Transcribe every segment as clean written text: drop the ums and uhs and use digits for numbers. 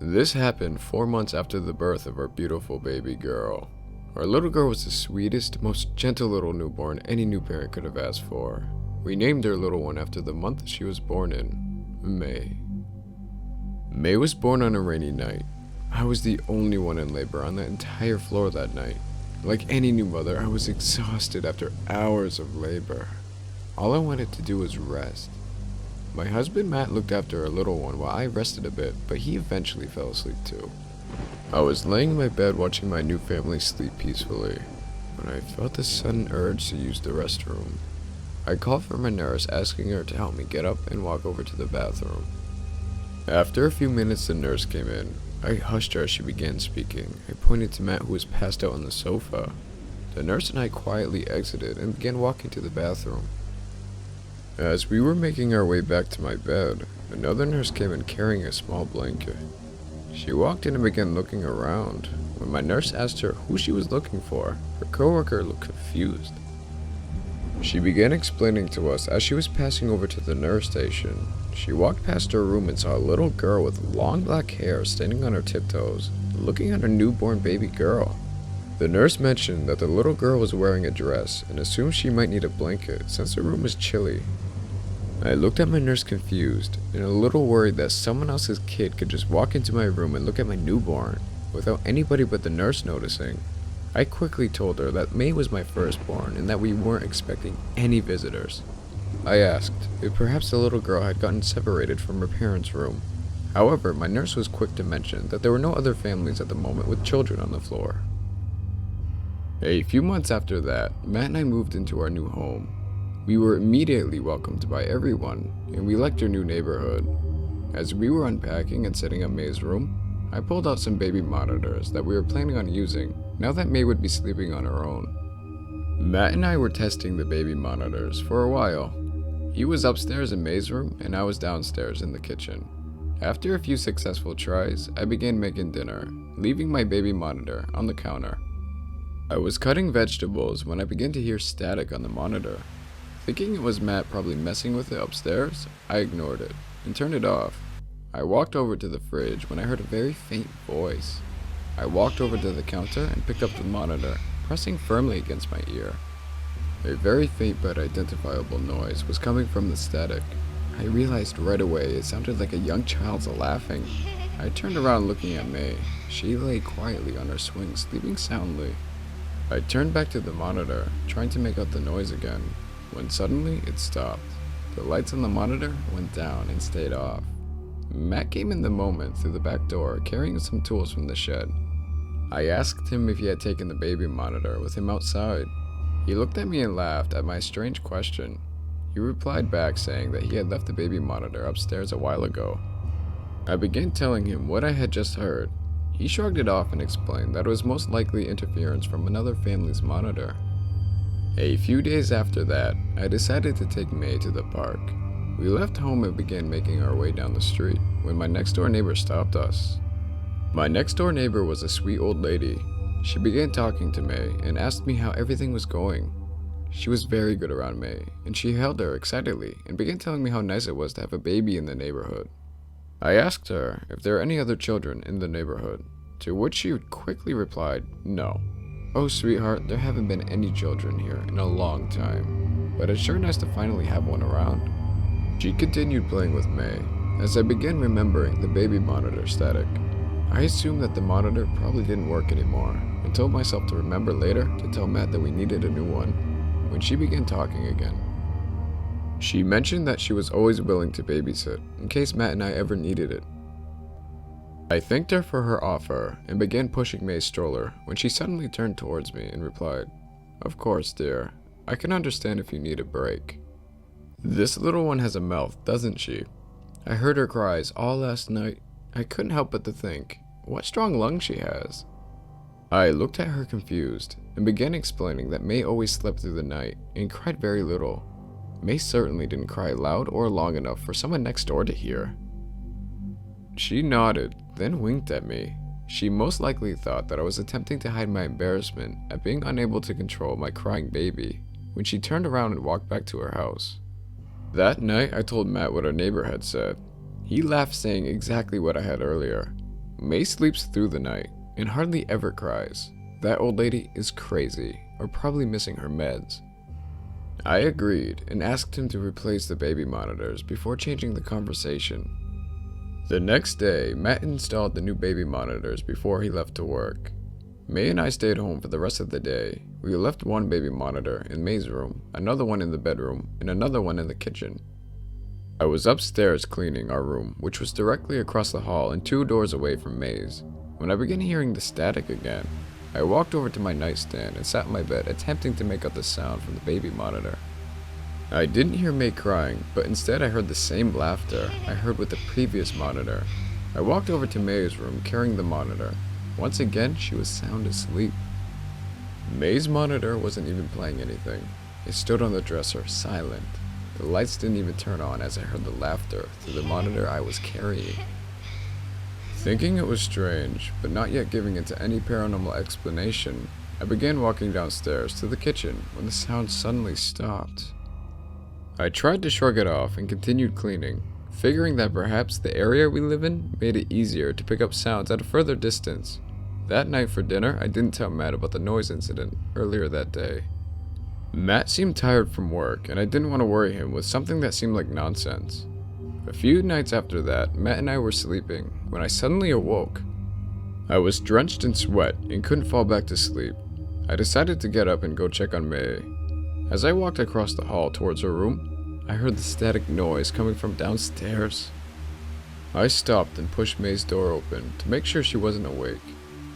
This happened 4 months after the birth of our beautiful baby girl. Our little girl was the sweetest, most gentle little newborn any new parent could have asked for. We named our little one after the month she was born in, May. May was born on a rainy night. I was the only one in labor on the entire floor that night. Like any new mother, I was exhausted after hours of labor. All I wanted to do was rest. My husband Matt looked after our little one while I rested a bit, but he eventually fell asleep too. I was laying in my bed watching my new family sleep peacefully when I felt a sudden urge to use the restroom. I called for my nurse, asking her to help me get up and walk over to the bathroom. After a few minutes, the nurse came in. I hushed her as she began speaking. I pointed to Matt, who was passed out on the sofa. The nurse and I quietly exited and began walking to the bathroom. As we were making our way back to my bed, another nurse came in carrying a small blanket. She walked in and began looking around. When my nurse asked her who she was looking for, her coworker looked confused. She began explaining to us as she was passing over to the nurse station. She walked past her room and saw a little girl with long black hair standing on her tiptoes, looking at her newborn baby girl. The nurse mentioned that the little girl was wearing a dress and assumed she might need a blanket since the room was chilly. I looked at my nurse confused and a little worried that someone else's kid could just walk into my room and look at my newborn without anybody but the nurse noticing. I quickly told her that May was my firstborn and that we weren't expecting any visitors. I asked if perhaps the little girl had gotten separated from her parents' room. However, my nurse was quick to mention that there were no other families at the moment with children on the floor. A few months after that, Matt and I moved into our new home. We were immediately welcomed by everyone, and we liked our new neighborhood. As we were unpacking and setting up May's room, I pulled out some baby monitors that we were planning on using now that May would be sleeping on her own. Matt and I were testing the baby monitors for a while. He was upstairs in May's room, and I was downstairs in the kitchen. After a few successful tries, I began making dinner, leaving my baby monitor on the counter. I was cutting vegetables when I began to hear static on the monitor. Thinking it was Matt probably messing with it upstairs, I ignored it and turned it off. I walked over to the fridge when I heard a very faint voice. I walked over to the counter and picked up the monitor, pressing firmly against my ear. A very faint but identifiable noise was coming from the static. I realized right away it sounded like a young child's laughing. I turned around looking at May. She lay quietly on her swing, sleeping soundly. I turned back to the monitor, trying to make out the noise again, when suddenly it stopped. The lights on the monitor went down and stayed off. Matt came in the moment through the back door, carrying some tools from the shed. I asked him if he had taken the baby monitor with him outside. He looked at me and laughed at my strange question. He replied back saying that he had left the baby monitor upstairs a while ago. I began telling him what I had just heard. He shrugged it off and explained that it was most likely interference from another family's monitor. A few days after that, I decided to take May to the park. We left home and began making our way down the street when my next door neighbor stopped us. My next door neighbor was a sweet old lady. She began talking to May and asked me how everything was going. She was very good around May, and she held her excitedly and began telling me how nice it was to have a baby in the neighborhood. I asked her if there were any other children in the neighborhood, to which she quickly replied, no. Oh sweetheart, there haven't been any children here in a long time, but it's sure nice to finally have one around. She continued playing with May. As I began remembering the baby monitor static, I assumed that the monitor probably didn't work anymore, and told myself to remember later to tell Matt that we needed a new one, when she began talking again. She mentioned that she was always willing to babysit, in case Matt and I ever needed it. I thanked her for her offer, and began pushing May's stroller, when she suddenly turned towards me and replied, "Of course, dear. I can understand if you need a break. This little one has a mouth, doesn't she? I heard her cries all last night. I couldn't help but to think, what strong lungs she has." I looked at her confused, and began explaining that May always slept through the night, and cried very little. May certainly didn't cry loud or long enough for someone next door to hear. She nodded, then winked at me. She most likely thought that I was attempting to hide my embarrassment at being unable to control my crying baby, when she turned around and walked back to her house. That night, I told Matt what our neighbor had said. He laughed, saying exactly what I had earlier. May sleeps through the night and hardly ever cries. That old lady is crazy, or probably missing her meds. I agreed and asked him to replace the baby monitors before changing the conversation. The next day, Matt installed the new baby monitors before he left to work. May and I stayed home for the rest of the day. We left one baby monitor in May's room, another one in the bedroom, and another one in the kitchen. I was upstairs cleaning our room, which was directly across the hall and 2 doors away from May's, when I began hearing the static again. I walked over to my nightstand and sat in my bed, attempting to make out the sound from the baby monitor. I didn't hear May crying, but instead I heard the same laughter I heard with the previous monitor. I walked over to May's room carrying the monitor. Once again, she was sound asleep. May's monitor wasn't even playing anything. It stood on the dresser, silent. The lights didn't even turn on as I heard the laughter through the monitor I was carrying. Thinking it was strange, but not yet giving it to any paranormal explanation, I began walking downstairs to the kitchen when the sound suddenly stopped. I tried to shrug it off and continued cleaning, figuring that perhaps the area we live in made it easier to pick up sounds at a further distance. That night for dinner, I didn't tell Matt about the noise incident earlier that day. Matt seemed tired from work, and I didn't want to worry him with something that seemed like nonsense. A few nights after that, Matt and I were sleeping when I suddenly awoke. I was drenched in sweat and couldn't fall back to sleep. I decided to get up and go check on May. As I walked across the hall towards her room, I heard the static noise coming from downstairs. I stopped and pushed May's door open to make sure she wasn't awake,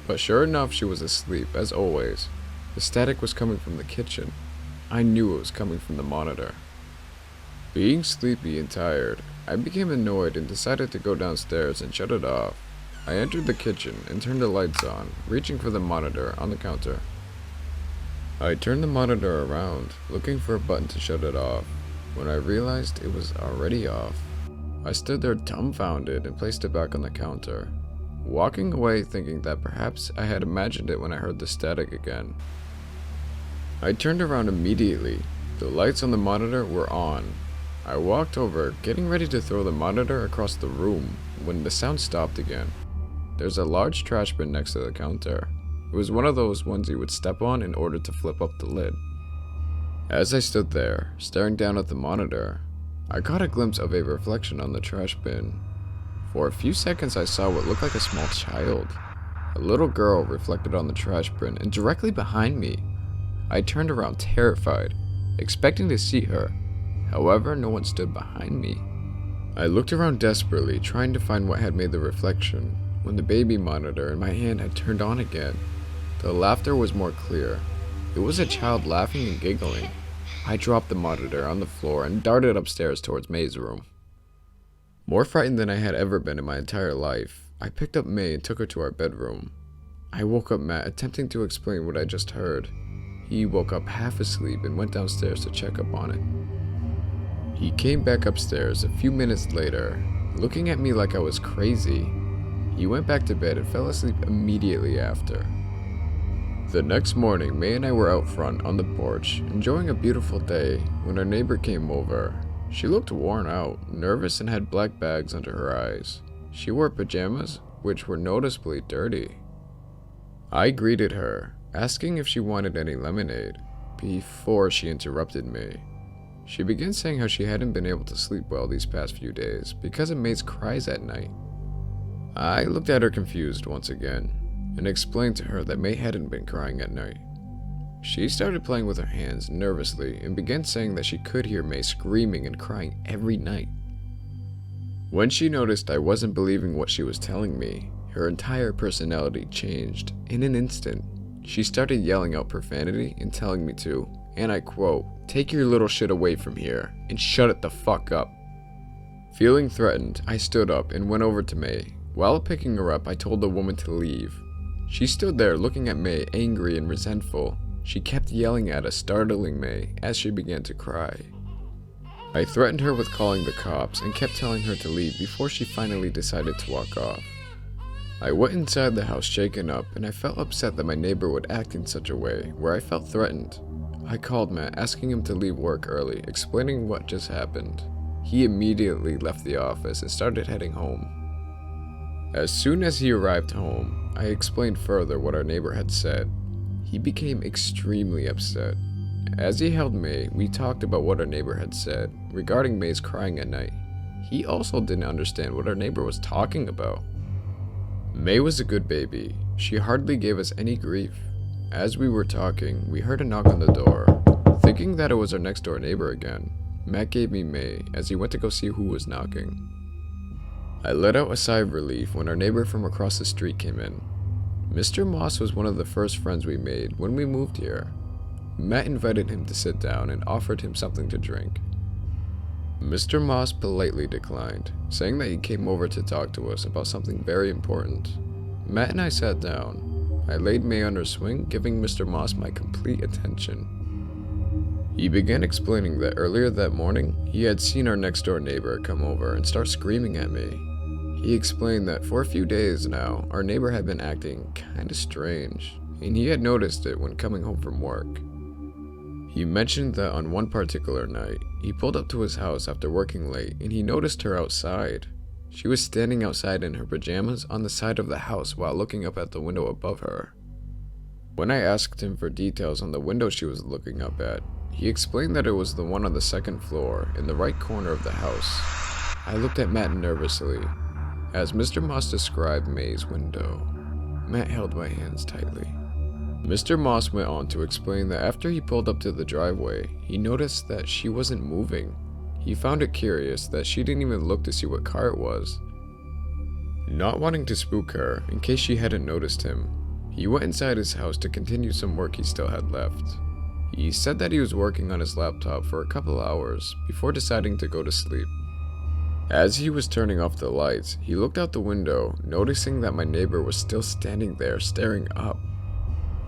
but sure enough, she was asleep as always. The static was coming from the kitchen. I knew it was coming from the monitor. Being sleepy and tired, I became annoyed and decided to go downstairs and shut it off. I entered the kitchen and turned the lights on, reaching for the monitor on the counter. I turned the monitor around, looking for a button to shut it off, when I realized it was already off. I stood there dumbfounded and placed it back on the counter, walking away thinking that perhaps I had imagined it when I heard the static again. I turned around immediately. The lights on the monitor were on. I walked over, getting ready to throw the monitor across the room, when the sound stopped again. There's a large trash bin next to the counter. It was one of those ones you would step on in order to flip up the lid. As I stood there, staring down at the monitor, I caught a glimpse of a reflection on the trash bin. For a few seconds I saw what looked like a small child. A little girl reflected on the trash bin and directly behind me. I turned around terrified, expecting to see her. However, no one stood behind me. I looked around desperately, trying to find what had made the reflection, when the baby monitor in my hand had turned on again. The laughter was more clear. It was a child laughing and giggling. I dropped the monitor on the floor and darted upstairs towards May's room. More frightened than I had ever been in my entire life, I picked up May and took her to our bedroom. I woke up Matt, attempting to explain what I just heard. He woke up half asleep and went downstairs to check up on it. He came back upstairs a few minutes later, looking at me like I was crazy. He went back to bed and fell asleep immediately after. The next morning, May and I were out front on the porch, enjoying a beautiful day, when our neighbor came over. She looked worn out, nervous, and had black bags under her eyes. She wore pajamas, which were noticeably dirty. I greeted her, asking if she wanted any lemonade, before she interrupted me. She began saying how she hadn't been able to sleep well these past few days because of May's cries at night. I looked at her confused once again, and explained to her that May hadn't been crying at night. She started playing with her hands nervously and began saying that she could hear May screaming and crying every night. When she noticed I wasn't believing what she was telling me, her entire personality changed in an instant. She started yelling out profanity and telling me to, and I quote, "Take your little shit away from here and shut it the fuck up." Feeling threatened, I stood up and went over to May. While picking her up, I told the woman to leave. She stood there looking at May, angry and resentful. She kept yelling at us, startling May as she began to cry. I threatened her with calling the cops and kept telling her to leave before she finally decided to walk off. I went inside the house shaken up, and I felt upset that my neighbor would act in such a way where I felt threatened. I called Matt, asking him to leave work early, explaining what just happened. He immediately left the office and started heading home. As soon as he arrived home, I explained further what our neighbor had said. He became extremely upset. As he held May, we talked about what our neighbor had said regarding May's crying at night. He also didn't understand what our neighbor was talking about. May was a good baby. She hardly gave us any grief. As we were talking, we heard a knock on the door. Thinking that it was our next door neighbor again, Matt gave me May as he went to go see who was knocking. I let out a sigh of relief when our neighbor from across the street came in. Mr. Moss was one of the first friends we made when we moved here. Matt invited him to sit down and offered him something to drink. Mr. Moss politely declined, saying that he came over to talk to us about something very important. Matt and I sat down. I laid May on her swing, giving Mr. Moss my complete attention. He began explaining that earlier that morning, he had seen our next door neighbor come over and start screaming at me. He explained that for a few days now, our neighbor had been acting kinda strange, and he had noticed it when coming home from work. He mentioned that on one particular night, he pulled up to his house after working late and he noticed her outside. She was standing outside in her pajamas on the side of the house while looking up at the window above her. When I asked him for details on the window she was looking up at, he explained that it was the one on the second floor in the right corner of the house. I looked at Matt nervously. As Mr. Moss described May's window, Matt held my hands tightly. Mr. Moss went on to explain that after he pulled up to the driveway, he noticed that she wasn't moving. He found it curious that she didn't even look to see what car it was. Not wanting to spook her, in case she hadn't noticed him, he went inside his house to continue some work he still had left. He said that he was working on his laptop for a couple hours before deciding to go to sleep. As he was turning off the lights, he looked out the window, noticing that my neighbor was still standing there staring up.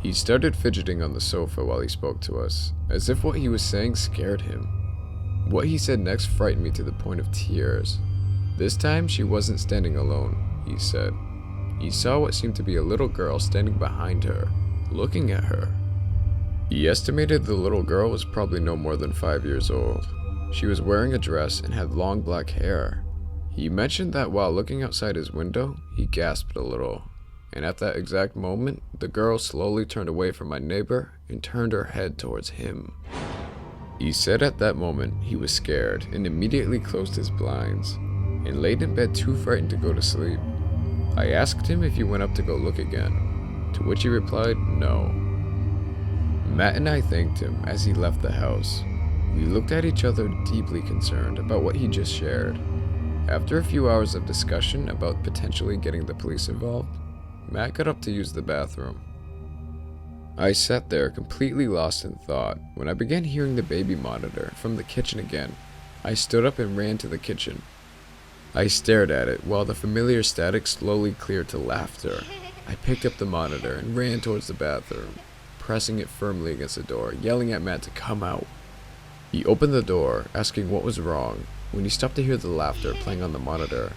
He started fidgeting on the sofa while he spoke to us, as if what he was saying scared him. What he said next frightened me to the point of tears. This time she wasn't standing alone, he said. He saw what seemed to be a little girl standing behind her, looking at her. He estimated the little girl was probably no more than 5 years old. She was wearing a dress and had long black hair. He mentioned that while looking outside his window, he gasped a little. And at that exact moment, the girl slowly turned away from my neighbor and turned her head towards him. He said at that moment he was scared and immediately closed his blinds and laid in bed too frightened to go to sleep. I asked him if he went up to go look again, to which he replied no. Matt and I thanked him as he left the house. We looked at each other deeply concerned about what he just shared. After a few hours of discussion about potentially getting the police involved, Matt got up to use the bathroom. I sat there completely lost in thought when I began hearing the baby monitor from the kitchen again. I stood up and ran to the kitchen. I stared at it while the familiar static slowly cleared to laughter. I picked up the monitor and ran towards the bathroom, pressing it firmly against the door, yelling at Matt to come out. He opened the door, asking what was wrong, when he stopped to hear the laughter playing on the monitor.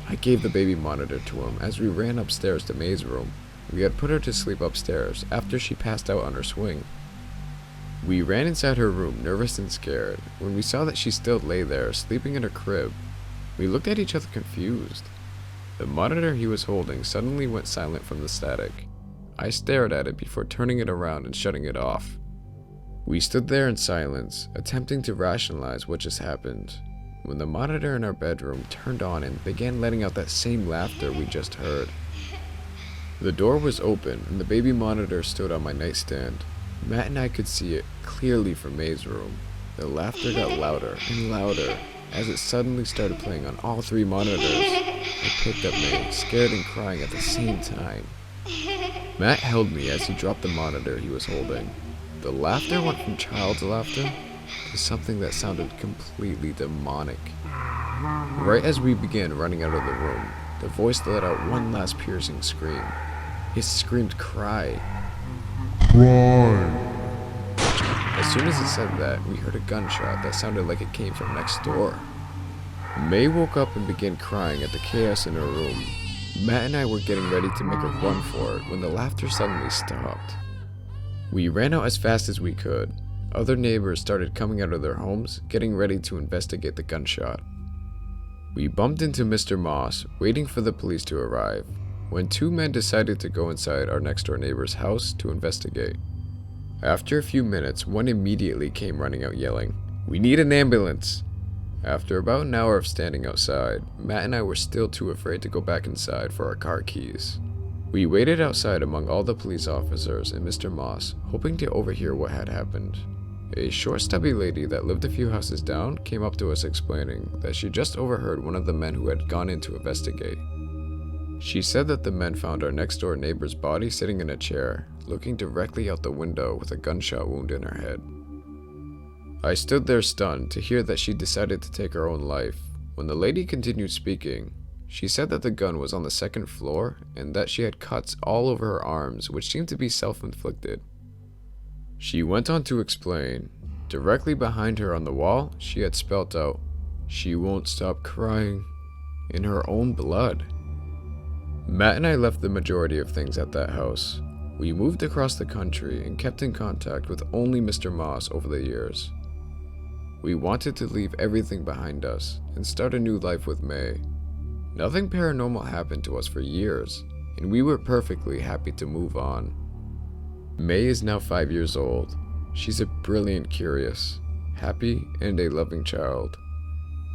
I gave the baby monitor to him as we ran upstairs to May's room. We had put her to sleep upstairs after she passed out on her swing. We ran inside her room, nervous and scared, when we saw that she still lay there, sleeping in her crib. We looked at each other confused. The monitor he was holding suddenly went silent from the static. I stared at it before turning it around and shutting it off. We stood there in silence, attempting to rationalize what just happened, when the monitor in our bedroom turned on and began letting out that same laughter we just heard. The door was open and the baby monitor stood on my nightstand. Matt and I could see it clearly from May's room. The laughter got louder and louder as it suddenly started playing on all 3 monitors. I picked up May, scared and crying at the same time. Matt held me as he dropped the monitor he was holding. The laughter went from child's laughter to something that sounded completely demonic. Right as we began running out of the room, the voice let out one last piercing scream. It screamed cry. Cry. As soon as it said that, we heard a gunshot that sounded like it came from next door. May woke up and began crying at the chaos in her room. Matt and I were getting ready to make a run for it when the laughter suddenly stopped. We ran out as fast as we could. Other neighbors started coming out of their homes, getting ready to investigate the gunshot. We bumped into Mr. Moss, waiting for the police to arrive, when two men decided to go inside our next-door neighbor's house to investigate. After a few minutes, one immediately came running out yelling, "We need an ambulance!" After about an hour of standing outside, Matt and I were still too afraid to go back inside for our car keys. We waited outside among all the police officers and Mr. Moss, hoping to overhear what had happened. A short, stubby lady that lived a few houses down came up to us explaining that she just overheard one of the men who had gone in to investigate. She said that the men found our next-door neighbor's body sitting in a chair, looking directly out the window with a gunshot wound in her head. I stood there stunned to hear that she decided to take her own life. When the lady continued speaking, she said that the gun was on the second floor and that she had cuts all over her arms, which seemed to be self-inflicted. She went on to explain, directly behind her on the wall, she had spelt out, "She won't stop crying," in her own blood. Matt and I left the majority of things at that house. We moved across the country and kept in contact with only Mr. Moss over the years. We wanted to leave everything behind us and start a new life with May. Nothing paranormal happened to us for years, and we were perfectly happy to move on. May is now 5 years old. She's a brilliant, curious, happy, and a loving child.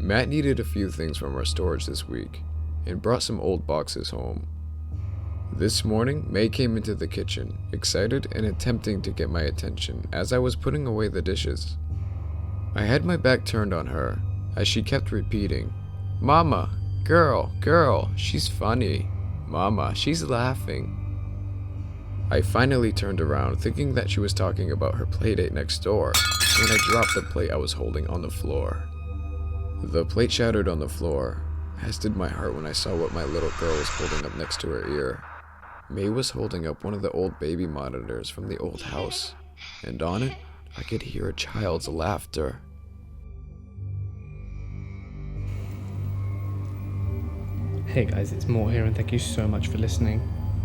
Matt needed a few things from our storage this week and brought some old boxes home. This morning, May came into the kitchen, excited and attempting to get my attention as I was putting away the dishes. I had my back turned on her as she kept repeating, "Mama, girl, she's funny. Mama, she's laughing." I finally turned around, thinking that she was talking about her playdate next door, when I dropped the plate I was holding on the floor. The plate shattered on the floor, as did my heart when I saw what my little girl was holding up next to her ear. May was holding up one of the old baby monitors from the old house, and on it, I could hear a child's laughter. Hey guys, it's Mort here and thank you so much for listening.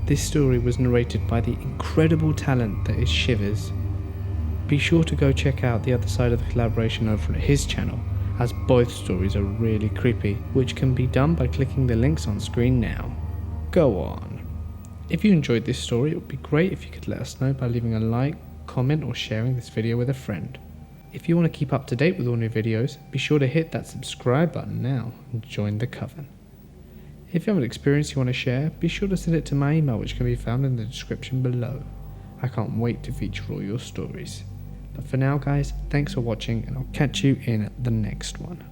This story was narrated by the incredible talent that is Shivers. Be sure to go check out the other side of the collaboration over at his channel, as both stories are really creepy, which can be done by clicking the links on screen now. Go on. If you enjoyed this story, it would be great if you could let us know by leaving a like, comment or sharing this video with a friend. If you want to keep up to date with all new videos, be sure to hit that subscribe button now and join the coven. If you have an experience you want to share, be sure to send it to my email, which can be found in the description below. I can't wait to feature all your stories. But for now guys, thanks for watching and I'll catch you in the next one.